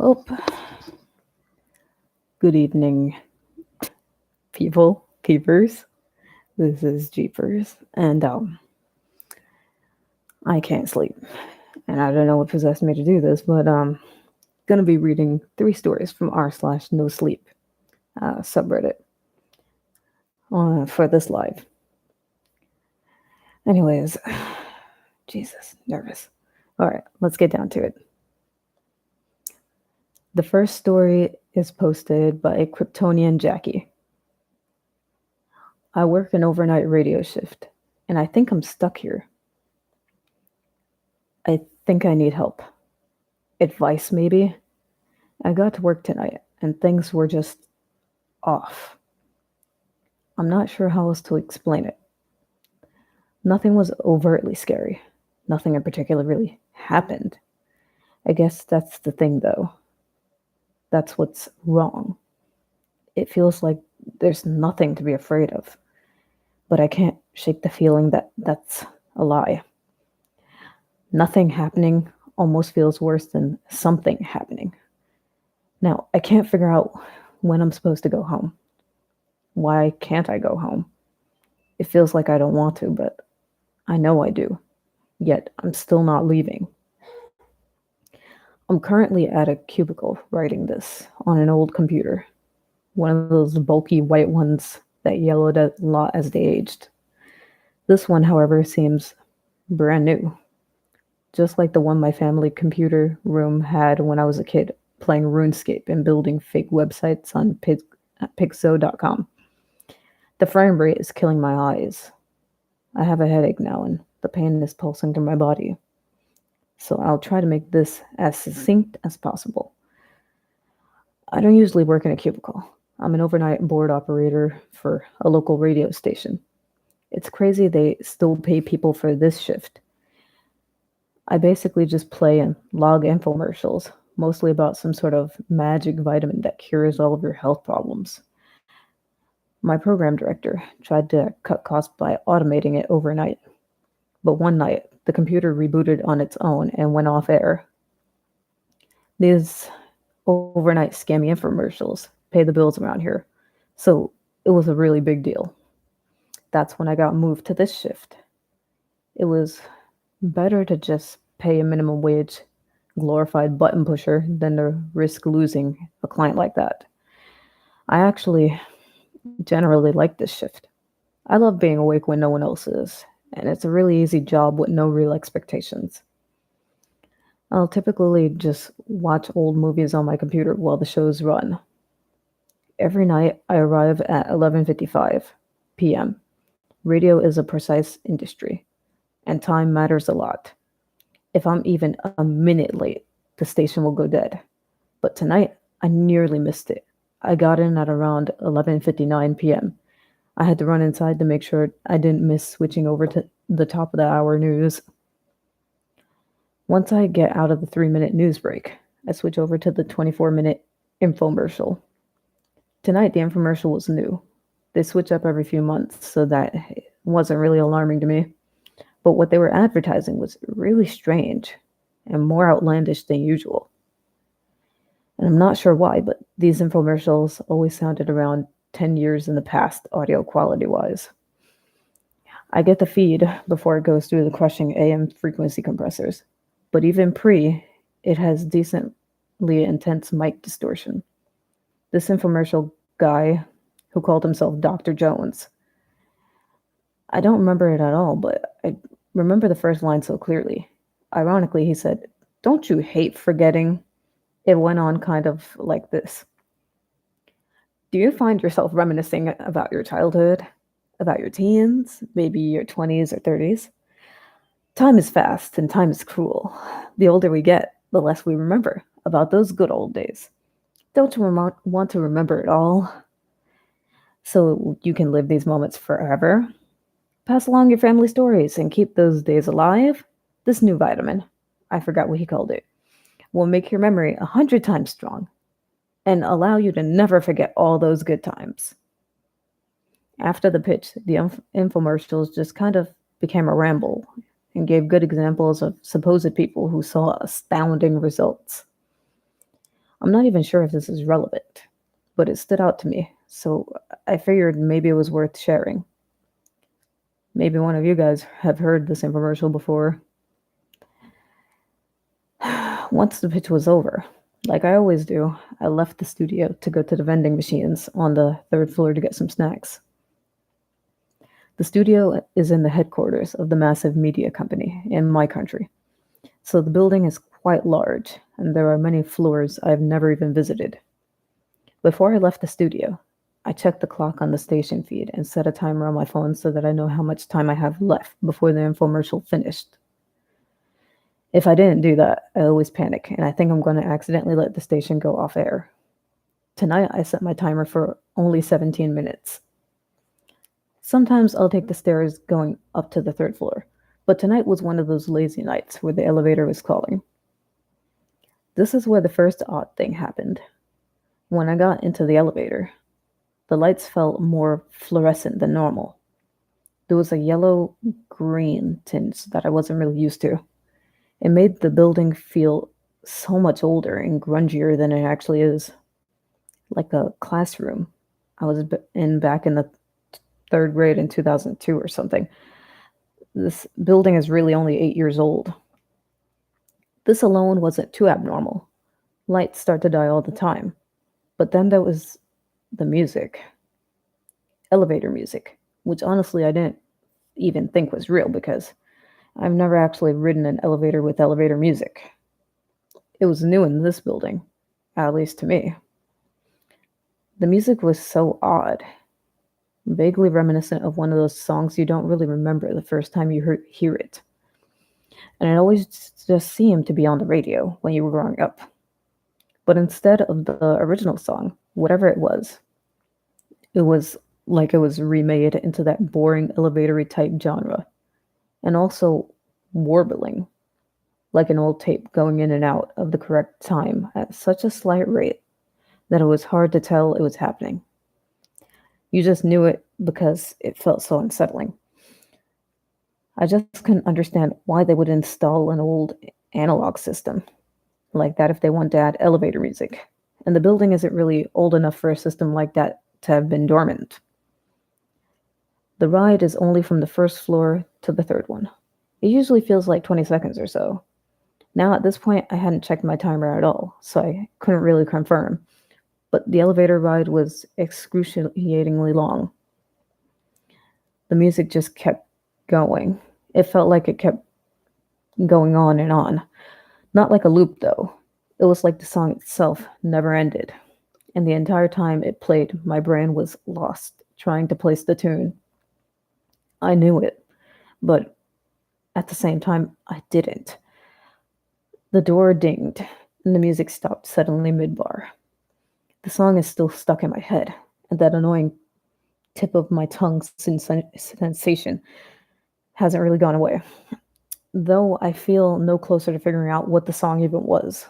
Well, good evening, people, keepers. This is Jeepers, and I can't sleep, and I don't know what possessed me to do this, but gonna be reading 3 stories from r/no sleep subreddit for this live. Anyways, Jesus, nervous. All right, let's get down to it. The first story is posted by Kryptonian Jackie. I work an overnight radio shift, and I think I'm stuck here. I think I need help. Advice, maybe? I got to work tonight, and things were just off. I'm not sure how else to explain it. Nothing was overtly scary. Nothing in particular really happened. I guess that's the thing, though. That's what's wrong. It feels like there's nothing to be afraid of. But I can't shake the feeling that that's a lie. Nothing happening almost feels worse than something happening. Now, I can't figure out when I'm supposed to go home. Why can't I go home? It feels like I don't want to, but I know I do. Yet I'm still not leaving. I'm currently at a cubicle writing this on an old computer. One of those bulky white ones that yellowed a lot as they aged. This one, however, seems brand new. Just like the one my family computer room had when I was a kid, playing RuneScape and building fake websites on pixo.com. The frame rate is killing my eyes. I have a headache now, and the pain is pulsing through my body. So I'll try to make this as succinct as possible. I don't usually work in a cubicle. I'm an overnight board operator for a local radio station. It's crazy they still pay people for this shift. I basically just play and log infomercials, mostly about some sort of magic vitamin that cures all of your health problems. My program director tried to cut costs by automating it overnight. But one night, the computer rebooted on its own and went off air. These overnight scammy infomercials pay the bills around here, so it was a really big deal. That's when I got moved to this shift. It was better to just pay a minimum wage glorified button pusher than to risk losing a client like that. I actually generally like this shift. I love being awake when no one else is, and it's a really easy job with no real expectations. I'll typically just watch old movies on my computer while the shows run. Every night I arrive at 11:55 p.m. Radio is a precise industry, and time matters a lot. If I'm even a minute late, the station will go dead. But tonight, I nearly missed it. I got in at around 11:59 p.m. I had to run inside to make sure I didn't miss switching over to the top of the hour news. Once I get out of the 3-minute news break, I switch over to the 24-minute infomercial. Tonight, the infomercial was new. They switch up every few months, so that it wasn't really alarming to me. But what they were advertising was really strange and more outlandish than usual. And I'm not sure why, but these infomercials always sounded around 10 years in the past, audio quality-wise. I get the feed before it goes through the crushing AM frequency compressors, but even pre, it has decently intense mic distortion. This infomercial guy, who called himself Dr. Jones, I don't remember it at all, but I remember the first line so clearly. Ironically, he said, "Don't you hate forgetting?" It went on kind of like this. Do you find yourself reminiscing about your childhood, about your teens, maybe your 20s or 30s? Time is fast and time is cruel. The older we get, the less we remember about those good old days. Don't you want to remember it all so you can live these moments forever? Pass along your family stories and keep those days alive. This new vitamin, I forgot what he called it, will make your memory 100 times strong and allow you to never forget all those good times. After the pitch, the infomercials just kind of became a ramble and gave good examples of supposed people who saw astounding results. I'm not even sure if this is relevant, but it stood out to me, so I figured maybe it was worth sharing. Maybe one of you guys have heard this infomercial before. Once the pitch was over, like I always do, I left the studio to go to the vending machines on the third floor to get some snacks. The studio is in the headquarters of the massive media company in my country, so the building is quite large, and there are many floors I've never even visited. Before I left the studio, I checked the clock on the station feed and set a timer on my phone so that I know how much time I have left before the infomercial finished. If I didn't do that, I always panic, and I think I'm going to accidentally let the station go off air. Tonight, I set my timer for only 17 minutes. Sometimes I'll take the stairs going up to the third floor, but tonight was one of those lazy nights where the elevator was calling. This is where the first odd thing happened. When I got into the elevator, the lights felt more fluorescent than normal. There was a yellow-green tinge that I wasn't really used to. It made the building feel so much older and grungier than it actually is. Like a classroom I was in back in the third grade in 2002 or something. This building is really only 8 years old. This alone wasn't too abnormal. Lights start to die all the time. But then there was the music. Elevator music, which honestly I didn't even think was real because I've never actually ridden an elevator with elevator music. It was new in this building, at least to me. The music was so odd, vaguely reminiscent of one of those songs you don't really remember the first time you hear it. And it always just seemed to be on the radio when you were growing up. But instead of the original song, whatever it was like it was remade into that boring elevatory type genre. And also warbling, like an old tape going in and out of the correct time at such a slight rate that it was hard to tell it was happening. You just knew it because it felt so unsettling. I just couldn't understand why they would install an old analog system like that if they want to add elevator music. And the building isn't really old enough for a system like that to have been dormant. The ride is only from the first floor to the third one. It usually feels like 20 seconds or so. Now, at this point, I hadn't checked my timer at all, so I couldn't really confirm. But the elevator ride was excruciatingly long. The music just kept going. It felt like it kept going on and on. Not like a loop, though. It was like the song itself never ended. And the entire time it played, my brain was lost, trying to place the tune. I knew it, but at the same time, I didn't. The door dinged, and the music stopped suddenly mid-bar. The song is still stuck in my head, and that annoying tip of my tongue sensation hasn't really gone away, though I feel no closer to figuring out what the song even was.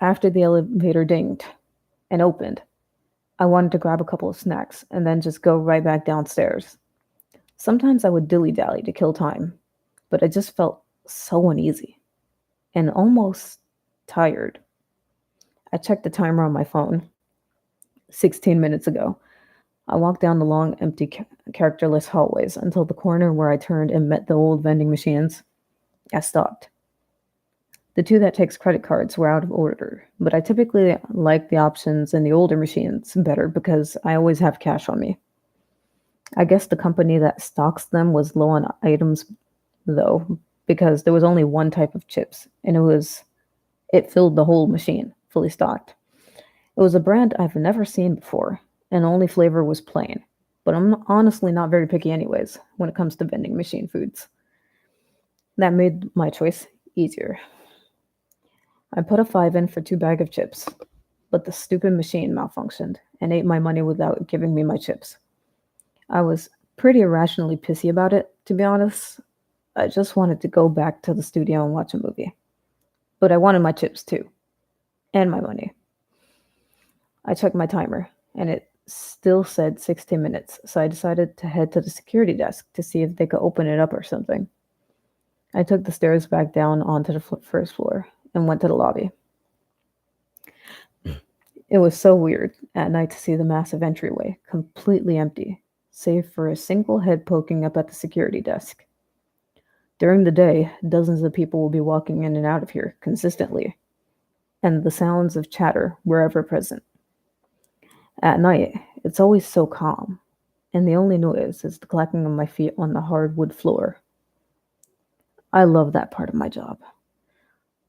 After the elevator dinged and opened, I wanted to grab a couple of snacks and then just go right back downstairs. Sometimes I would dilly-dally to kill time, but I just felt so uneasy and almost tired. I checked the timer on my phone. 16 minutes ago. I walked down the long, empty, characterless hallways until the corner where I turned and met the old vending machines. I stopped. The two that takes credit cards were out of order, but I typically like the options in the older machines better because I always have cash on me. I guess the company that stocks them was low on items, though, because there was only one type of chips, and it filled the whole machine, fully stocked. It was a brand I've never seen before, and the only flavor was plain. But I'm honestly not very picky anyways when it comes to vending machine foods. That made my choice easier. I put a 5 in for 2 bags of chips, but the stupid machine malfunctioned and ate my money without giving me my chips. I was pretty irrationally pissy about it, to be honest. I just wanted to go back to the studio and watch a movie. But I wanted my chips too, and my money. I checked my timer, and it still said 16 minutes, so I decided to head to the security desk to see if they could open it up or something. I took the stairs back down onto the first floor and went to the lobby. It was so weird at night to see the massive entryway completely empty, save for a single head poking up at the security desk. During the day, dozens of people will be walking in and out of here consistently, and the sounds of chatter were ever present. At night, it's always so calm, and the only noise is the clacking of my feet on the hardwood floor. I love that part of my job.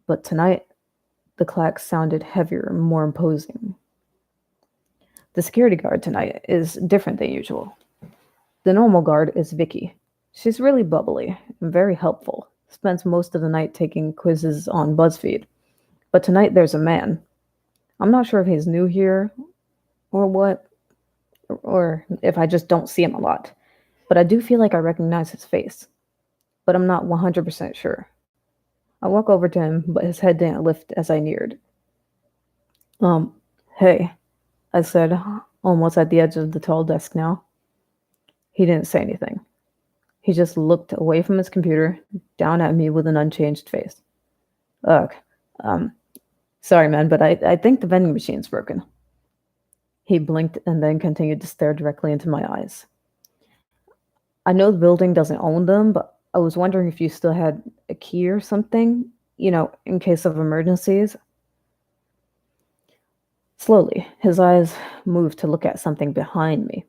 But tonight, the clack sounded heavier and more imposing. The security guard tonight is different than usual. The normal guard is Vicky. She's really bubbly and very helpful. Spends most of the night taking quizzes on BuzzFeed. But tonight there's a man. I'm not sure if he's new here or what, or if I just don't see him a lot. But I do feel like I recognize his face. But I'm not 100% sure. I walk over to him, but his head didn't lift as I neared. Um, hey, I said, almost at the edge of the tall desk now. He didn't say anything. He just looked away from his computer, down at me with an unchanged face. Ugh, um, sorry, man, but I think the vending machine's broken. He blinked and then continued to stare directly into my eyes. I know the building doesn't own them, but I was wondering if you still had a key or something, in case of emergencies. Slowly, his eyes moved to look at something behind me,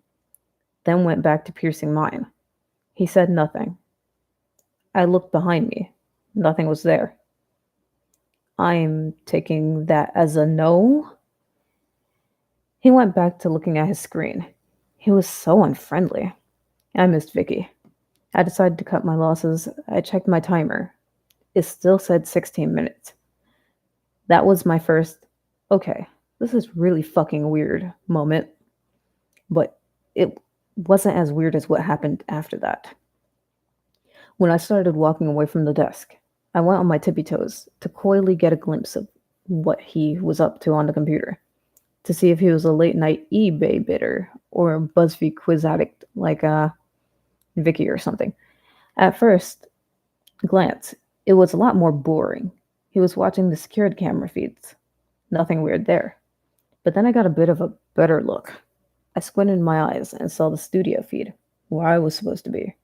then went back to piercing mine. He said nothing. I looked behind me. Nothing was there. I'm taking that as a no. He went back to looking at his screen. He was so unfriendly. I missed Vicky. I decided to cut my losses. I checked my timer. It still said 16 minutes. That was my first, okay, this is really fucking weird moment. But it wasn't as weird as what happened after that. When I started walking away from the desk, I went on my tippy toes to coyly get a glimpse of what he was up to on the computer, to see if he was a late night eBay bidder or a BuzzFeed quiz addict like Vicky or something. At first glance, it was a lot more boring. He was watching the secured camera feeds. Nothing weird there. But then I got a bit of a better look. I squinted my eyes and saw the studio feed, where I was supposed to be.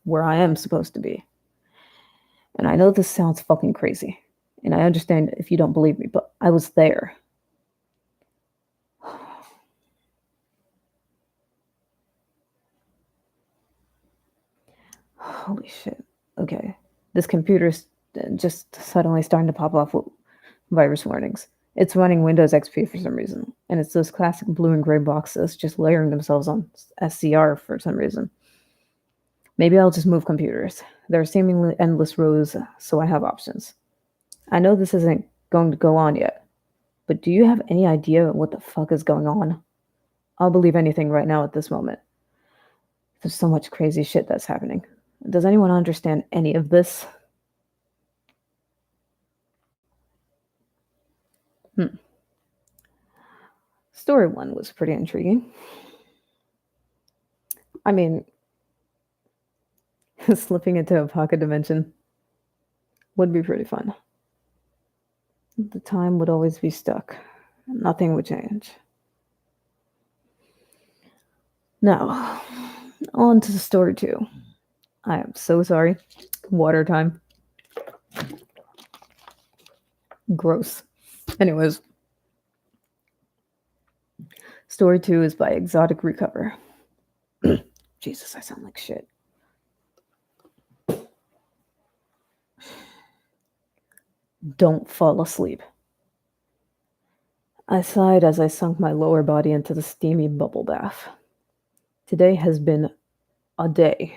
Where I am supposed to be. And I know this sounds fucking crazy, and I understand if you don't believe me, but I was there. Holy shit. Okay. This computer's just suddenly starting to pop off with virus warnings. It's running Windows XP for some reason, and it's those classic blue and gray boxes just layering themselves on SCR for some reason. Maybe I'll just move computers. There are seemingly endless rows, so I have options. I know this isn't going to go on yet, but do you have any idea what the fuck is going on? I'll believe anything right now at this moment. There's so much crazy shit that's happening. Does anyone understand any of this? Story 1 was pretty intriguing. I mean, slipping into a pocket dimension would be pretty fun. The time would always be stuck. Nothing would change. Now, on to story 2. I am so sorry. Water time. Gross. Anyways, story 2 is by Exotic Recover. Jesus, I sound like shit. Don't fall asleep. I sighed as I sunk my lower body into the steamy bubble bath. Today has been a day,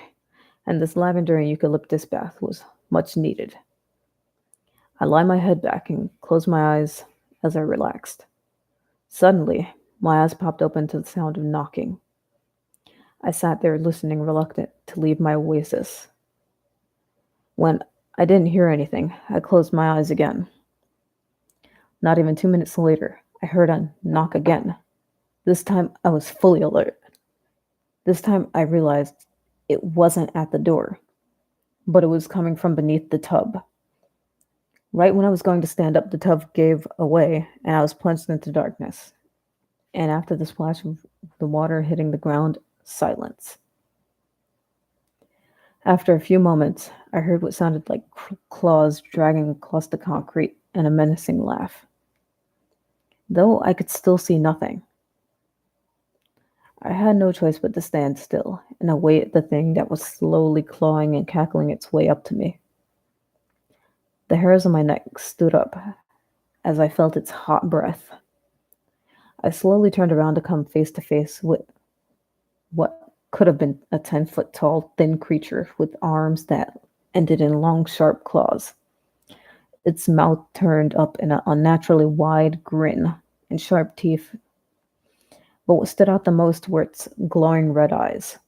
and this lavender and eucalyptus bath was much needed. I lie my head back and close my eyes as I relaxed. Suddenly, my eyes popped open to the sound of knocking. I sat there listening, reluctant to leave my oasis. When I didn't hear anything, I closed my eyes again. Not even 2 minutes later, I heard a knock again. This time, I was fully alert. This time, I realized it wasn't at the door, but it was coming from beneath the tub. Right when I was going to stand up, the tub gave away and I was plunged into darkness. And after the splash of the water hitting the ground, silence. After a few moments, I heard what sounded like claws dragging across the concrete and a menacing laugh. Though I could still see nothing, I had no choice but to stand still and await the thing that was slowly clawing and cackling its way up to me. The hairs on my neck stood up as I felt its hot breath. I slowly turned around to come face to face with what could have been a 10-foot tall, thin creature with arms that ended in long, sharp claws. Its mouth turned up in an unnaturally wide grin and sharp teeth, but what stood out the most were its glowing red eyes.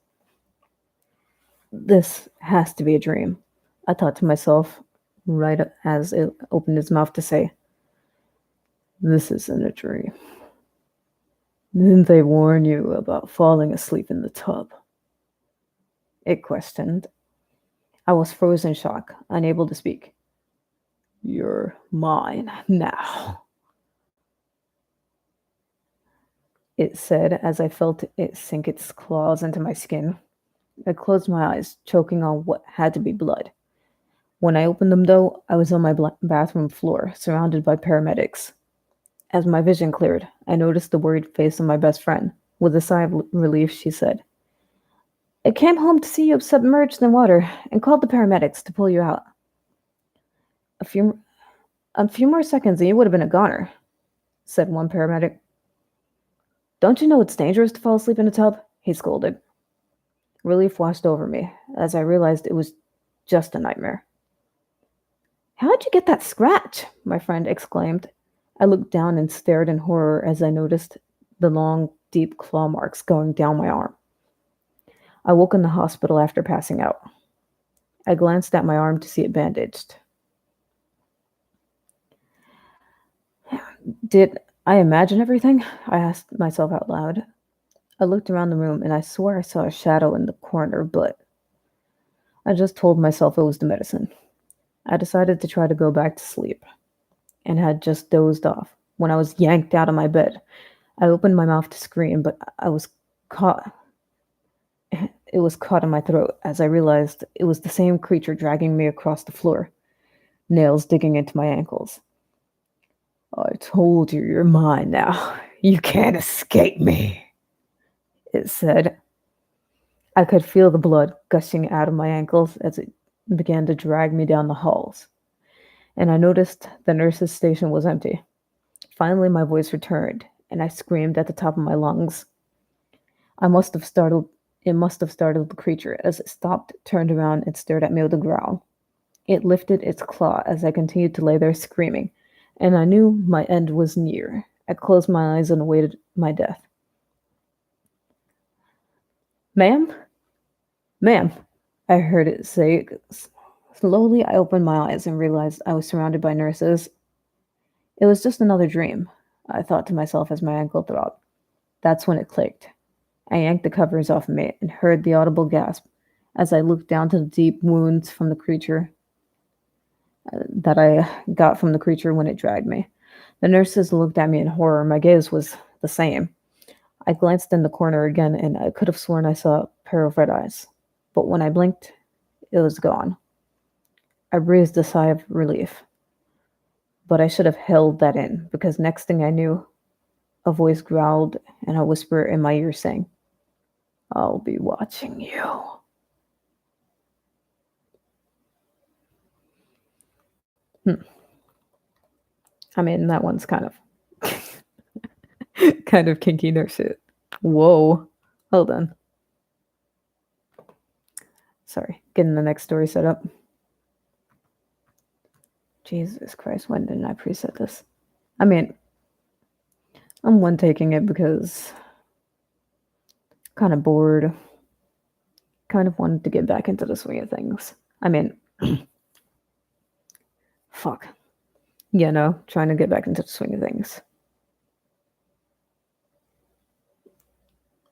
This has to be a dream, I thought to myself right as it opened its mouth to say, "This isn't a dream. Didn't they warn you about falling asleep in the tub?" It questioned. I was frozen in shock, unable to speak. "You're mine now," it said as I felt it sink its claws into my skin. I closed my eyes, choking on what had to be blood. When I opened them, though, I was on my bathroom floor, surrounded by paramedics. As my vision cleared, I noticed the worried face of my best friend. With a sigh of relief, she said, "I came home to see you submerged in water and called the paramedics to pull you out." A few, a few more seconds and you would have been a goner," said one paramedic. "Don't you know it's dangerous to fall asleep in a tub?" he scolded. Relief washed over me as I realized it was just a nightmare. "How'd you get that scratch?" my friend exclaimed. I looked down and stared in horror as I noticed the long, deep claw marks going down my arm. I woke in the hospital after passing out. I glanced at my arm to see it bandaged. Did I imagine everything? I asked myself out loud. I looked around the room and I swore I saw a shadow in the corner, but I just told myself it was the medicine. I decided to try to go back to sleep and had just dozed off when I was yanked out of my bed. I opened my mouth to scream, but I was caught. It was caught in my throat as I realized it was the same creature dragging me across the floor, nails digging into my ankles. "I told you you're mine now. You can't escape me," it said. I could feel the blood gushing out of my ankles as it began to drag me down the halls, and I noticed the nurse's station was empty. Finally, my voice returned, and I screamed at the top of my lungs. I must have startled It must have startled the creature as it stopped, turned around, and stared at me with a growl. It lifted its claw as I continued to lay there screaming, and I knew my end was near. I closed my eyes and awaited my death. "Ma'am? Ma'am," I heard it say. Slowly, I opened my eyes and realized I was surrounded by nurses. It was just another dream, I thought to myself as my ankle throbbed. That's when it clicked. I yanked the covers off me and heard the audible gasp as I looked down to the deep wounds from the creature that I got from the creature when it dragged me. The nurses looked at me in horror. My gaze was the same. I glanced in the corner again, and I could have sworn I saw a pair of red eyes. But when I blinked, it was gone. I breathed a sigh of relief. But I should have held that in, because next thing I knew, a voice growled and a whisper in my ear sang, "I'll be watching you." Hmm. I mean, that one's kind of kind of kinky nurse shit. Whoa. Hold on. Sorry. Getting the next story set up. Jesus Christ, when didn't I preset this? I mean, I'm one taking it because kind of bored. Kind of wanted to get back into the swing of things. I mean, fuck. You know, trying to get back into the swing of things.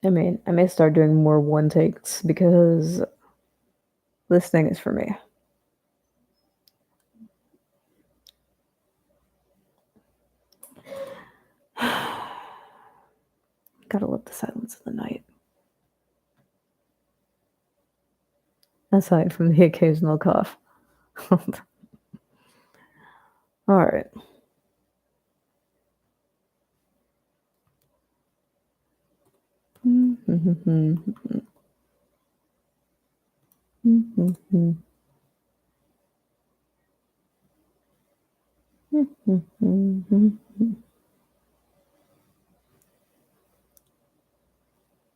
I mean, I may start doing more one takes because this thing is for me. Gotta love the silence of the night. Aside from the occasional cough. Alright.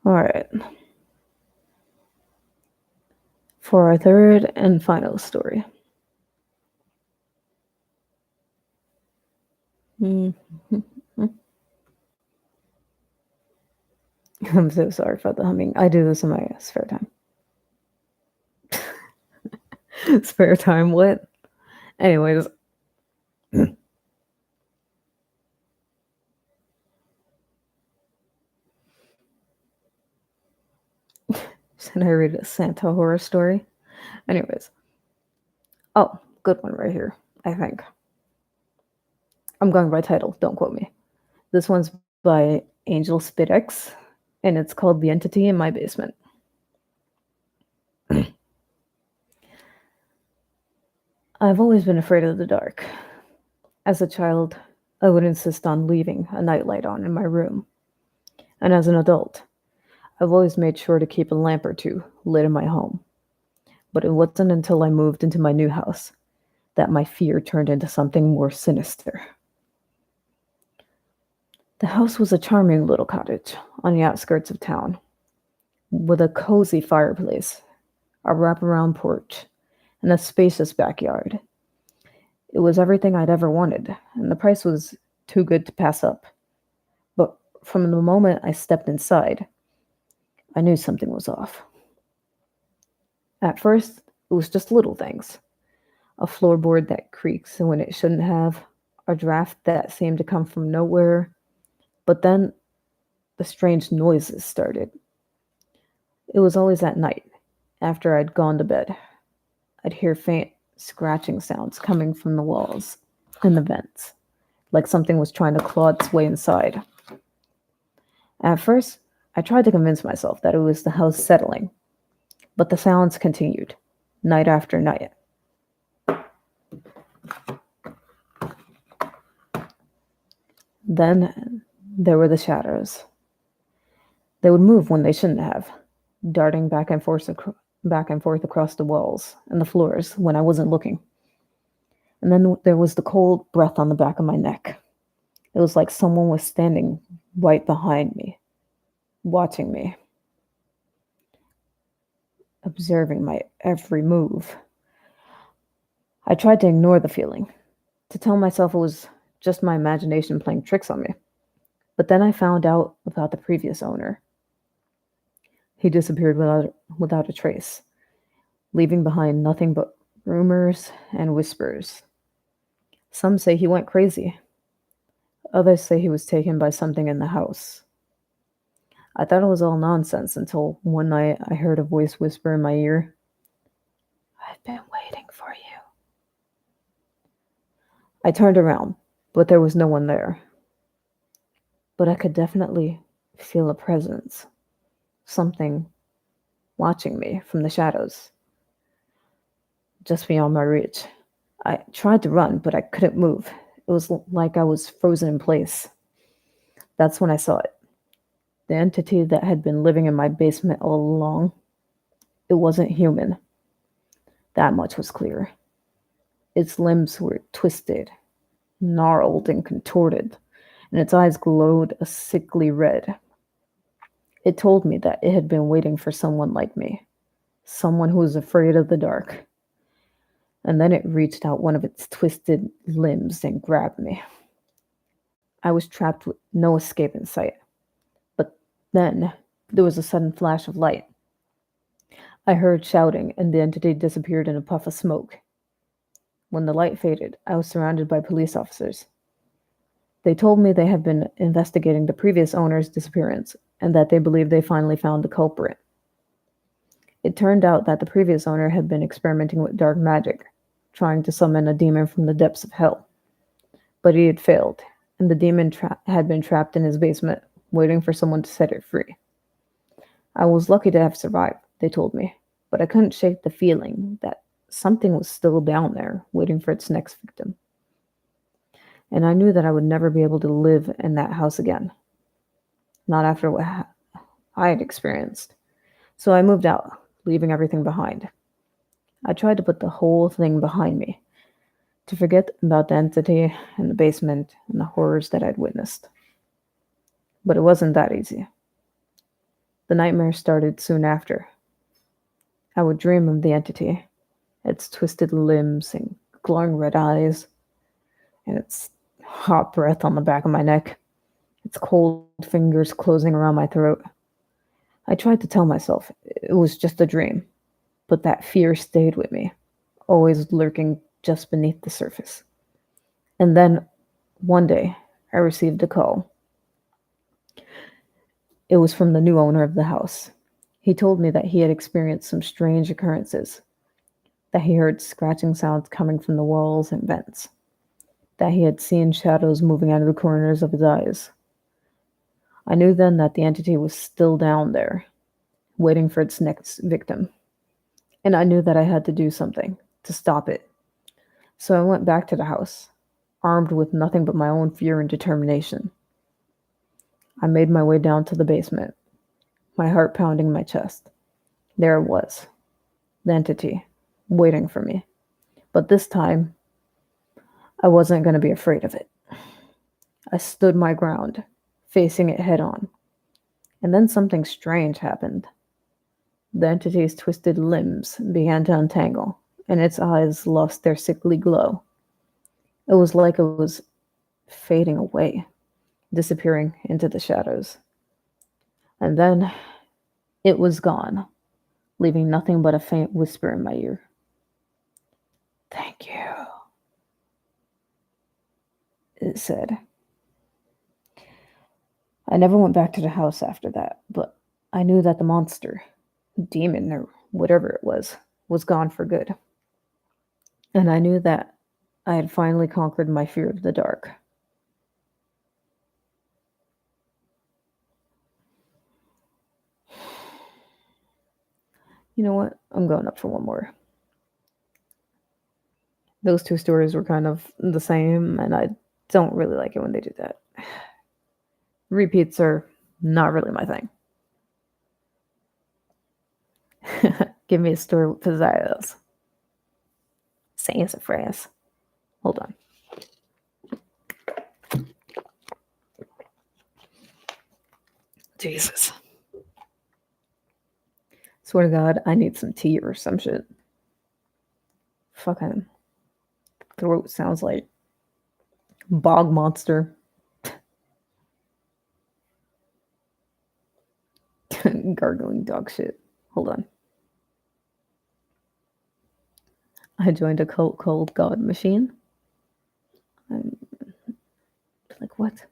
Alright. For our third and final story. I'm so sorry for the humming. I do this in my spare time. Spare time, what? Anyways. Should I read a Santa horror story? Anyways. Oh, good one right here, I think. I'm going by title, don't quote me. This one's by Angel Spidex, and it's called The Entity in My Basement. I've always been afraid of the dark. As a child, I would insist on leaving a nightlight on in my room. And as an adult, I've always made sure to keep a lamp or two lit in my home. But it wasn't until I moved into my new house that my fear turned into something more sinister. The house was a charming little cottage on the outskirts of town, with a cozy fireplace, a wraparound porch, and a spacious backyard. It was everything I'd ever wanted, and the price was too good to pass up. But from the moment I stepped inside, I knew something was off. At first, it was just little things. A floorboard that creaks when it shouldn't have, a draft that seemed to come from nowhere. But then the strange noises started. It was always at night, after I'd gone to bed. I'd hear faint scratching sounds coming from the walls and the vents, like something was trying to claw its way inside. At first, I tried to convince myself that it was the house settling, but the sounds continued, night after night. Then there were the shadows. They would move when they shouldn't have, darting back and forth across the walls and the floors when I wasn't looking. And then there was the cold breath on the back of my neck. It was like someone was standing right behind me, watching me, observing my every move. I tried to ignore the feeling, to tell myself it was just my imagination playing tricks on me. But then I found out about the previous owner. He disappeared without a trace, leaving behind nothing but rumors and whispers. Some say he went crazy. Others say he was taken by something in the house. I thought it was all nonsense until one night I heard a voice whisper in my ear, "I've been waiting for you." I turned around, but there was no one there. But I could definitely feel a presence, something watching me from the shadows, just beyond my reach. I tried to run, but I couldn't move. It was like I was frozen in place. That's when I saw it. The entity that had been living in my basement all along. It wasn't human. That much was clear. Its limbs were twisted, gnarled, and contorted, and its eyes glowed a sickly red. It told me that it had been waiting for someone like me, someone who was afraid of the dark. And then it reached out one of its twisted limbs and grabbed me. I was trapped with no escape in sight. But then there was a sudden flash of light. I heard shouting, and the entity disappeared in a puff of smoke. When the light faded, I was surrounded by police officers. They told me they had been investigating the previous owner's disappearance and that they believed they finally found the culprit. It turned out that the previous owner had been experimenting with dark magic, trying to summon a demon from the depths of hell. But he had failed, and the demon had been trapped in his basement waiting for someone to set it free. I was lucky to have survived, they told me, but I couldn't shake the feeling that something was still down there, waiting for its next victim. And I knew that I would never be able to live in that house again, not after what I had experienced. So I moved out, leaving everything behind. I tried to put the whole thing behind me, to forget about the entity and the basement and the horrors that I'd witnessed. But it wasn't that easy. The nightmare started soon after. I would dream of the entity, its twisted limbs and glowing red eyes, and its hot breath on the back of my neck, its cold fingers closing around my throat. I tried to tell myself it was just a dream, but that fear stayed with me, always lurking just beneath the surface. And then, one day, I received a call. It was from the new owner of the house. He told me that he had experienced some strange occurrences, that he heard scratching sounds coming from the walls and vents, that he had seen shadows moving out of the corners of his eyes. I knew then that the entity was still down there, waiting for its next victim. And I knew that I had to do something to stop it. So I went back to the house, armed with nothing but my own fear and determination. I made my way down to the basement, my heart pounding my chest. There it was, the entity, waiting for me. But this time, I wasn't going to be afraid of it. I stood my ground, facing it head on. And then something strange happened. The entity's twisted limbs began to untangle, and its eyes lost their sickly glow. It was like it was fading away, disappearing into the shadows. And then it was gone, leaving nothing but a faint whisper in my ear. "Thank you," it said. I never went back to the house after that, but I knew that the monster, demon, or whatever it was gone for good. And I knew that I had finally conquered my fear of the dark. You know what? I'm going up for one more. Those two stories were kind of the same, and I don't really like it when they do that. Repeats are not really my thing. Give me a story with pizzazz. Sassafras. Hold on. Jesus. Swear to God, I need some tea or some shit. Fucking throat sounds like bog monster. Gargling dog shit. Hold on. I joined a cult called God Machine. I'm like, what?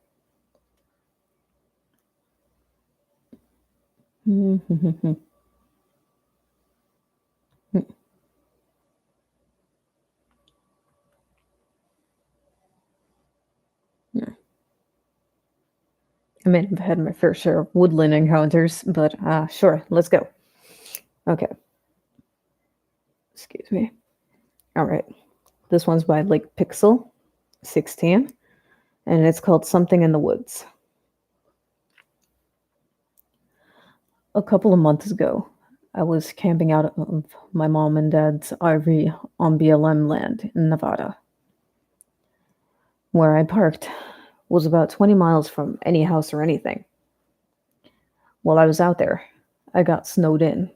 I may have had my fair share of woodland encounters, but sure, let's go. Okay. Excuse me. All right. This one's by Lake Pixel 16, and it's called Something in the Woods. A couple of months ago, I was camping out of my mom and dad's RV on BLM land in Nevada. Where I parked was about 20 miles from any house or anything. While I was out there, I got snowed in.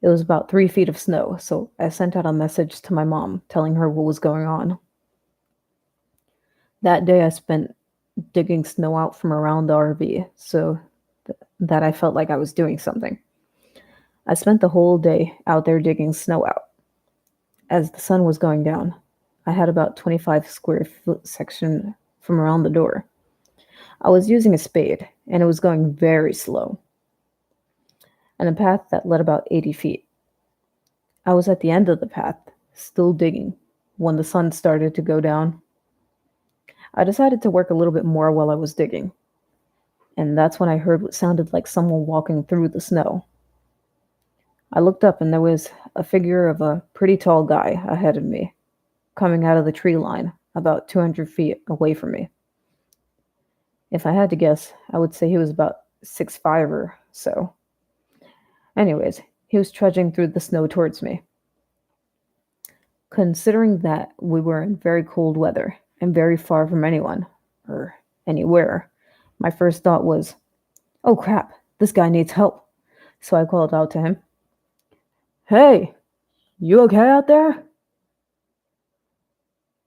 It was about 3 feet of snow, so I sent out a message to my mom telling her what was going on. That day I spent digging snow out from around the RV so that I felt like I was doing something. I spent the whole day out there digging snow out. As the sun was going down, I had about 25 square foot section from around the door. I was using a spade, and it was going very slow, and a path that led about 80 feet. I was at the end of the path, still digging, when the sun started to go down. I decided to work a little bit more while I was digging. and that's when I heard what sounded like someone walking through the snow. I looked up and there was a figure of a pretty tall guy ahead of me, coming out of the tree line about 200 feet away from me. If I had to guess, I would say he was about 6'5" or so. Anyways, he was trudging through the snow towards me. Considering that we were in very cold weather and very far from anyone, or anywhere, my first thought was, oh crap, this guy needs help. So I called out to him, "Hey, you okay out there?"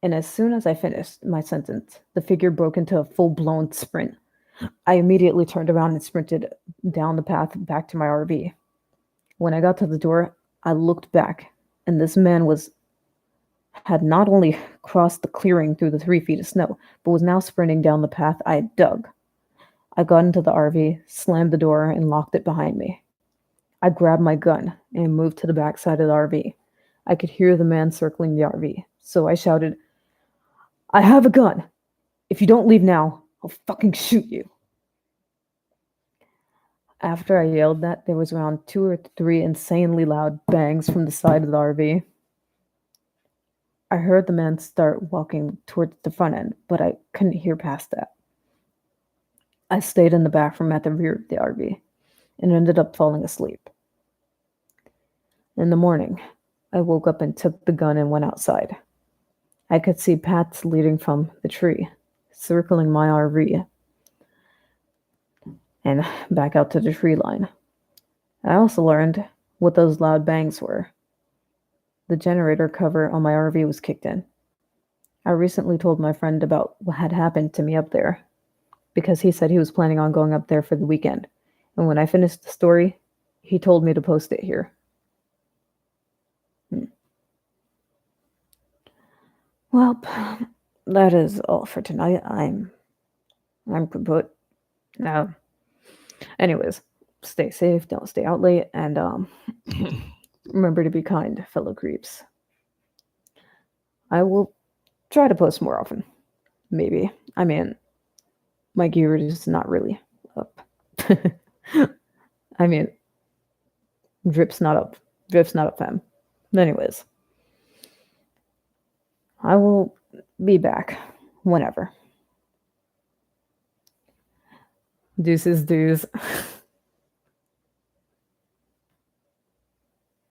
And as soon as I finished my sentence, the figure broke into a full-blown sprint. I immediately turned around and sprinted down the path back to my RV. When I got to the door, I looked back, and this man had not only crossed the clearing through the 3 feet of snow, but was now sprinting down the path I had dug. I got into the RV, slammed the door, and locked it behind me. I grabbed my gun and moved to the back side of the RV. I could hear the man circling the RV, so I shouted, "I have a gun. If you don't leave now, I'll fucking shoot you." After I yelled that, there was around 2 or 3 insanely loud bangs from the side of the RV. I heard the man start walking towards the front end, but I couldn't hear past that. I stayed in the bathroom at the rear of the RV and ended up falling asleep. In the morning, I woke up and took the gun and went outside. I could see paths leading from the tree, circling my RV, and back out to the tree line. I also learned what those loud bangs were. The generator cover on my RV was kicked in. I recently told my friend about what had happened to me up there, because he said he was planning on going up there for the weekend. And when I finished the story, he told me to post it here. Well, that is all for tonight. I'm kaput. Now, anyways, stay safe, don't stay out late, and remember to be kind, fellow creeps. I will try to post more often. Maybe. I mean, my gear is not really up. I mean, drip's not up. Drip's not up, fam. Anyways, I will be back whenever. Deuces, dues.